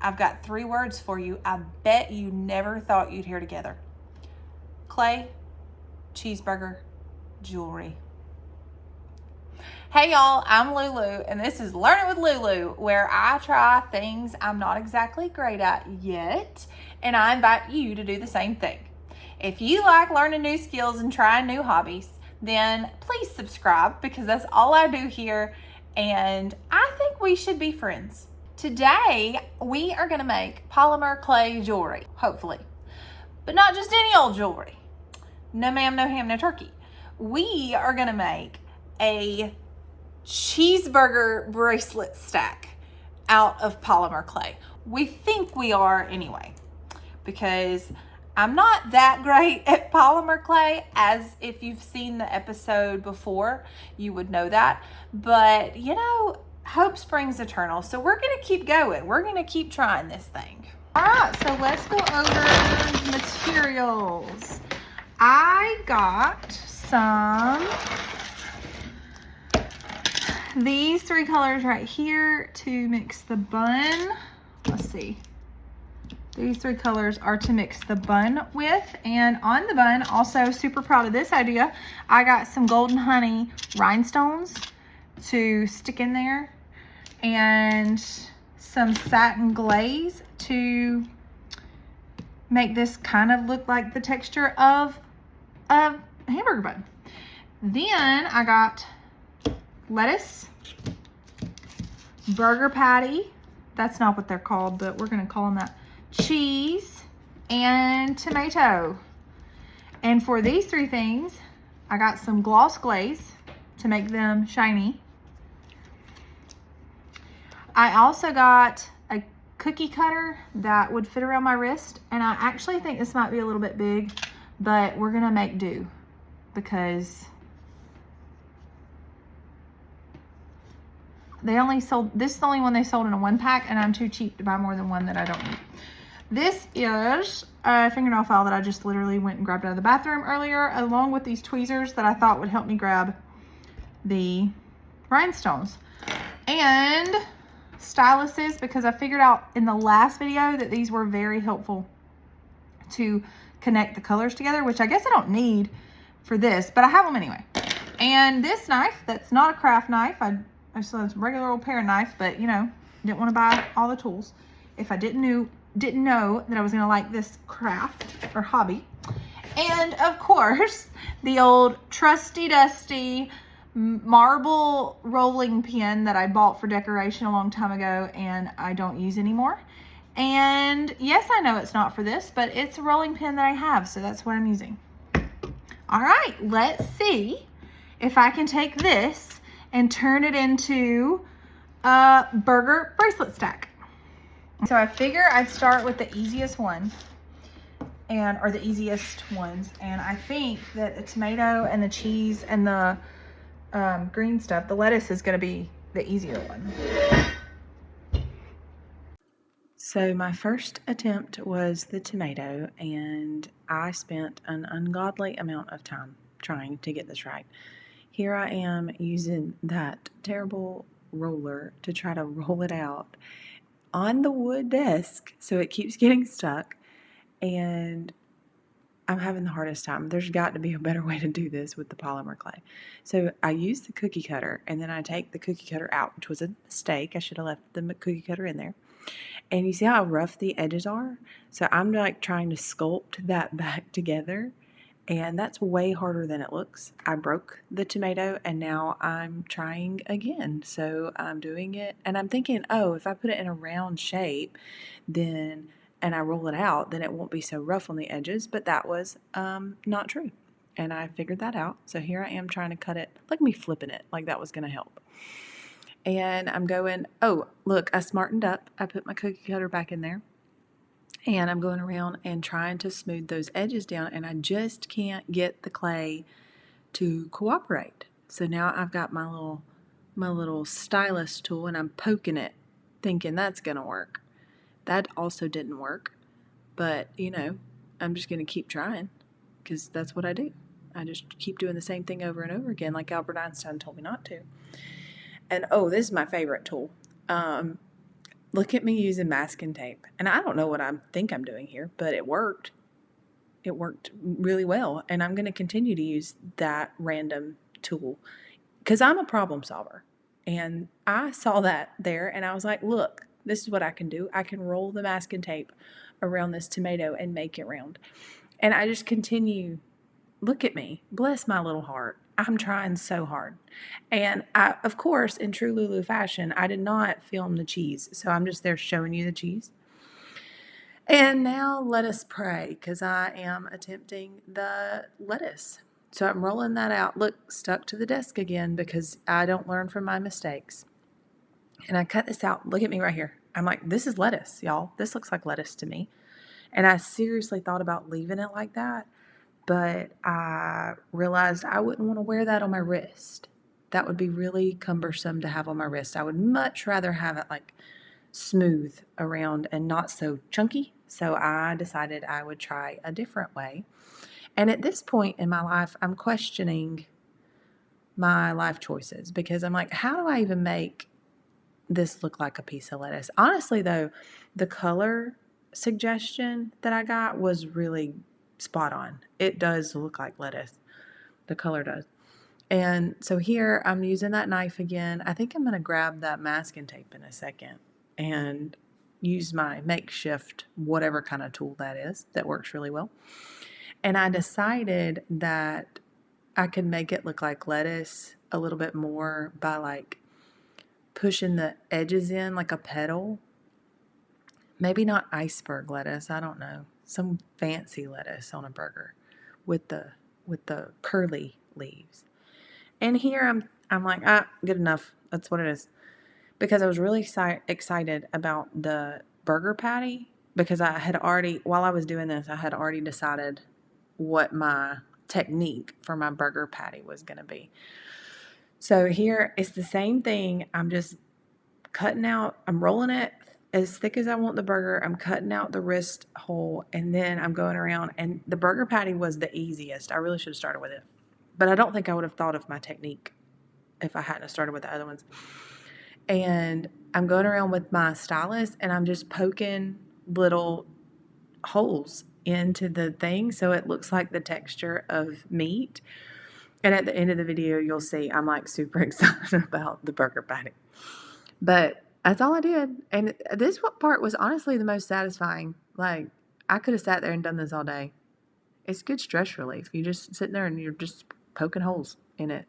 I've got 3 words for you I bet you never thought you'd hear together. Clay, cheeseburger, jewelry. Hey y'all, I'm Lulu, and this is Learn It with Lulu, where I try things I'm not exactly great at yet, and I invite you to do the same thing. If you like learning new skills and trying new hobbies, then please subscribe, because that's all I do here, and I think we should be friends. Today, we are gonna make polymer clay jewelry, hopefully. But not just any old jewelry. No ma'am, no ham, no turkey. We are gonna make a cheeseburger bracelet stack out of polymer clay. We think we are anyway, because I'm not that great at polymer clay, as if you've seen the episode before, you would know that. But you know, hope springs eternal. So we're gonna keep going. We're gonna keep trying this thing. All right, so let's go over materials. I got these 3 colors right here to mix the bun. Let's see. These 3 colors are to mix the bun with. And on the bun, also super proud of this idea, I got some golden honey rhinestones to stick in there, and some satin glaze to make this kind of look like the texture of a hamburger bun. Then I got lettuce, burger patty, that's not what they're called, but we're gonna call them that, cheese, and tomato. And for these 3 things, I got some gloss glaze to make them shiny. I also got a cookie cutter that would fit around my wrist, and I actually think this might be a little bit big, but we're gonna make do, because they only sold, this is the only one they sold in a 1-pack, and I'm too cheap to buy more than one that I don't need. This is a fingernail file that I just literally went and grabbed out of the bathroom earlier, along with these tweezers that I thought would help me grab the rhinestones. And Styluses, because I figured out in the last video that these were very helpful to connect the colors together, which I guess I don't need for this, but I have them anyway. And this knife, that's not a craft knife. I just have a regular old paring knife, but you know, didn't want to buy all the tools if I didn't know that I was gonna like this craft or hobby. And of course, the old trusty dusty marble rolling pin that I bought for decoration a long time ago and I don't use anymore. And yes, I know it's not for this, but it's a rolling pin that I have, so that's what I'm using. All right, let's see if I can take this and turn it into a burger bracelet stack. So I figure I'd start with the easiest one, or the easiest ones, and I think that the tomato and the cheese and the green stuff, the lettuce, is going to be the easier one. So my first attempt was the tomato, and I spent an ungodly amount of time trying to get this right. Here I am using that terrible roller to try to roll it out on the wood desk, so it keeps getting stuck, and I'm having the hardest time. There's got to be a better way to do this with the polymer clay. So I use the cookie cutter, and then I take the cookie cutter out, which was a mistake. I should have left the cookie cutter in there. And you see how rough the edges are? So I'm like trying to sculpt that back together, and that's way harder than it looks. I broke the tomato, and now I'm trying again. So I'm doing it, and I'm thinking, oh, if I put it in a round shape, and I roll it out, then it won't be so rough on the edges. But that was not true, and I figured that out. So here I am trying to cut it, like me flipping it, like that was going to help. And I'm going, oh, look, I smartened up. I put my cookie cutter back in there. And I'm going around and trying to smooth those edges down, and I just can't get the clay to cooperate. So now I've got my little stylus tool, and I'm poking it, thinking that's going to work. That also didn't work, but you know, I'm just going to keep trying, because that's what I do. I just keep doing the same thing over and over again, like Albert Einstein told me not to. And oh, this is my favorite tool. look at me using masking tape. And I don't know what I think I'm doing here, but it worked. It worked really well. And I'm going to continue to use that random tool because I'm a problem solver. And I saw that there and I was like, look, this is what I can do. I can roll the masking tape around this tomato and make it round. And I just continue. Look at me. Bless my little heart. I'm trying so hard. And I, of course, in true Lulu fashion, I did not film the cheese. So I'm just there showing you the cheese. And now let us pray because I am attempting the lettuce. So I'm rolling that out. Look, stuck to the desk again because I don't learn from my mistakes. And I cut this out. Look at me right here. I'm like, this is lettuce, y'all. This looks like lettuce to me. And I seriously thought about leaving it like that, but I realized I wouldn't want to wear that on my wrist. That would be really cumbersome to have on my wrist. I would much rather have it like smooth around and not so chunky. So I decided I would try a different way. And at this point in my life, I'm questioning my life choices because I'm like, how do I even make this look like a piece of lettuce? Honestly, though, the color suggestion that I got was really spot on. It does look like lettuce. The color does. And so here I'm using that knife again. I think I'm going to grab that masking tape in a second and use my makeshift whatever kind of tool that is that works really well. And I decided that I could make it look like lettuce a little bit more by like pushing the edges in like a petal. Maybe not iceberg lettuce, I don't know. Some fancy lettuce on a burger with the curly leaves. And here I'm like, good enough. That's what it is. Because I was really excited about the burger patty because I had already, while I was doing this, I had already decided what my technique for my burger patty was going to be. So here it's the same thing. I'm just cutting out, I'm rolling it as thick as I want the burger. I'm cutting out the wrist hole and then I'm going around. And the burger patty was the easiest. I really should have started with it. But I don't think I would have thought of my technique if I hadn't started with the other ones. And I'm going around with my stylus and I'm just poking little holes into the thing so it looks like the texture of meat. And at the end of the video, you'll see I'm like super excited about the burger patty. But that's all I did. And this part was honestly the most satisfying. Like, I could have sat there and done this all day. It's good stress relief. You just sit there and you're just poking holes in it.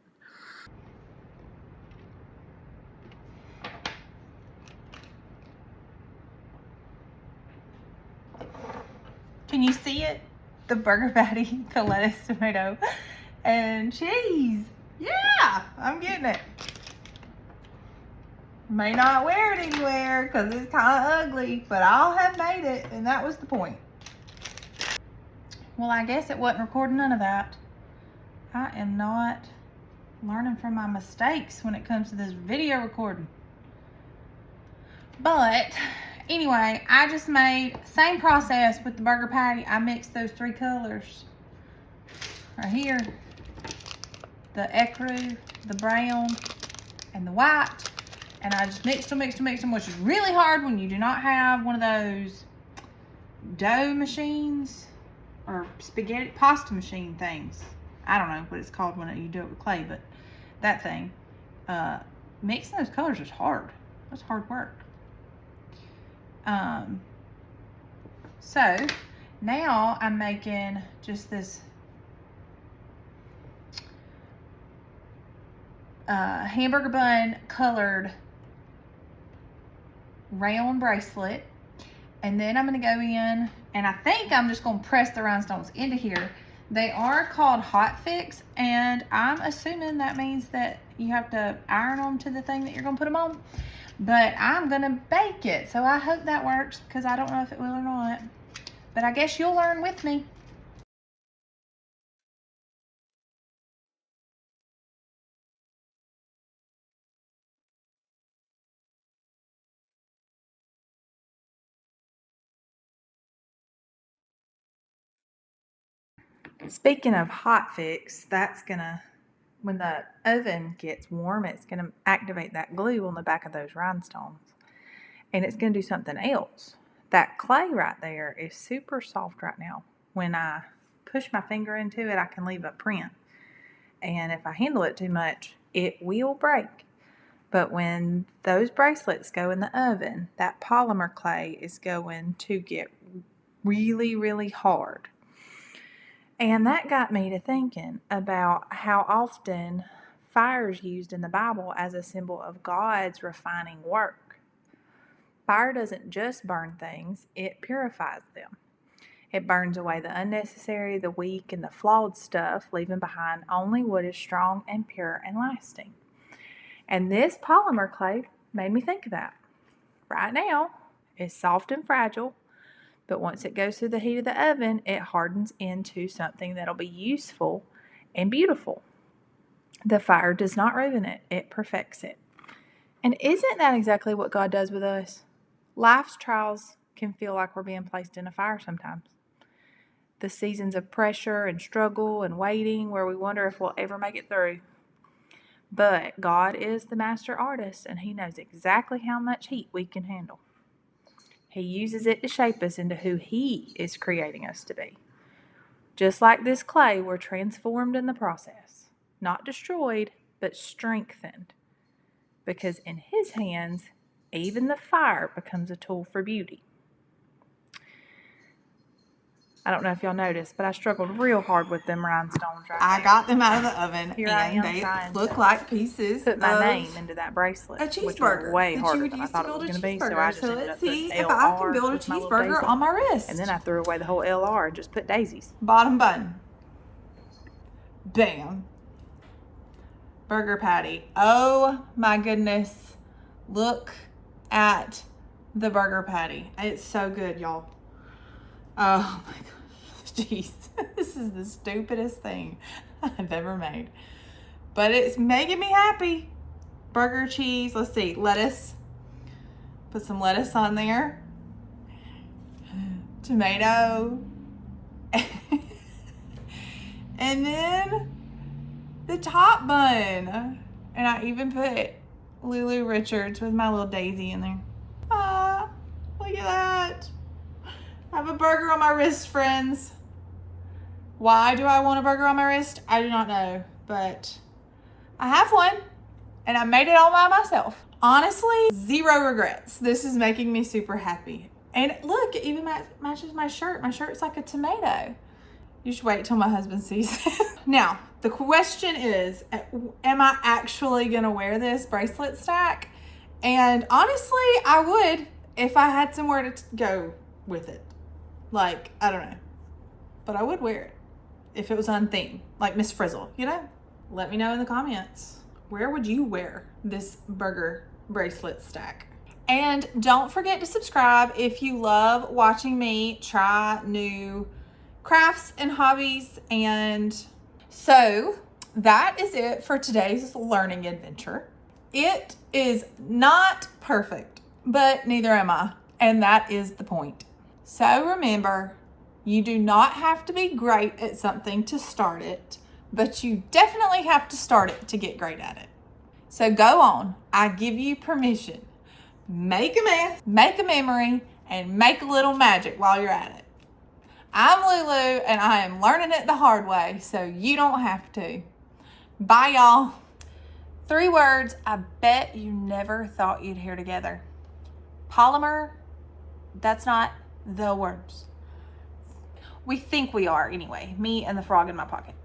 Can you see it? The burger patty, the lettuce, tomato, and cheese. Yeah, I'm getting it. May not wear it anywhere because it's kind of ugly, but I'll have made it, and that was the point. Well, I guess it wasn't recording none of that. I am not learning from my mistakes when it comes to this video recording. But anyway, I just made same process with the burger patty. I mixed those three colors right here, the ecru, the brown, and the white, and I just mixed them, which is really hard when you do not have one of those dough machines or spaghetti pasta machine things. I don't know what it's called when you do it with clay, but that thing. Mixing those colors is hard. That's hard work. So now I'm making just this hamburger bun colored round bracelet, and then I'm going to go in and I think I'm just going to press the rhinestones into here. They are called hot fix, and I'm assuming that means that you have to iron them to the thing that you're going to put them on, but I'm going to bake it, so I hope that works because I don't know if it will or not, but I guess you'll learn with me. Speaking of hot fix, that's gonna, when the oven gets warm, it's gonna activate that glue on the back of those rhinestones. and it's going to do something else. That clay right there is super soft right now. When I push my finger into it, I can leave a print. And if I handle it too much, it will break. But when those bracelets go in the oven, that polymer clay is going to get really, really hard. And that got me to thinking about how often fire is used in the Bible as a symbol of God's refining work. Fire doesn't just burn things, it purifies them. It burns away the unnecessary, the weak, and the flawed stuff, leaving behind only what is strong and pure and lasting. And this polymer clay made me think of that. Right now, it's soft and fragile, but once it goes through the heat of the oven, it hardens into something that'll be useful and beautiful. The fire does not ruin it, it perfects it. And isn't that exactly what God does with us? Life's trials can feel like we're being placed in a fire sometimes. The seasons of pressure and struggle and waiting where we wonder if we'll ever make it through. But God is the master artist, and He knows exactly how much heat we can handle. He uses it to shape us into who He is creating us to be. Just like this clay, we're transformed in the process. Not destroyed, but strengthened. Because in His hands, even the fire becomes a tool for beauty. I don't know if y'all noticed, but I struggled real hard with them rhinestones right I now. got them out of the oven, Here I am and they trying look to like pieces put my of name into that bracelet, a which was cheeseburger way that you harder would than I use to thought it build was a going to be. So I cheeseburger. just So ended let's up putting see if I can LR build a with my little cheeseburger daisy. on my wrist. And then I threw away the whole LR and just put daisies. Bottom bun. Bam. Burger patty. Oh my goodness. Look at the burger patty. It's so good, y'all. Oh my gosh. Jeez. This is the stupidest thing I've ever made. But it's making me happy. Burger, cheese. Let's see. Lettuce. Put some lettuce on there. Tomato. And then the top bun. And I even put Lulu Richards with my little daisy in there. Ah, look at that. I have a burger on my wrist, friends. Why do I want a burger on my wrist? I do not know, but I have one, and I made it all by myself. Honestly, zero regrets. This is making me super happy. And look, it even matches my shirt. My shirt's like a tomato. You should wait till my husband sees it. Now, the question is, am I actually gonna wear this bracelet stack? And honestly, I would if I had somewhere to go with it. Like, I don't know, but I would wear it if it was on theme, like Miss Frizzle, you know? Let me know in the comments. Where would you wear this burger bracelet stack? And don't forget to subscribe if you love watching me try new crafts and hobbies. And so that is it for today's learning adventure. It is not perfect, but neither am I. And that is the point. So remember, you do not have to be great at something to start it, but you definitely have to start it to get great at it. So go on, I give you permission. Make a mess, make a memory, and make a little magic while you're at it. I'm Lulu, and I am learning it the hard way, so you don't have to. Bye, y'all. 3 words I bet you never thought you'd hear together. Polymer, that's not the words. We think we are anyway, me and the frog in my pocket.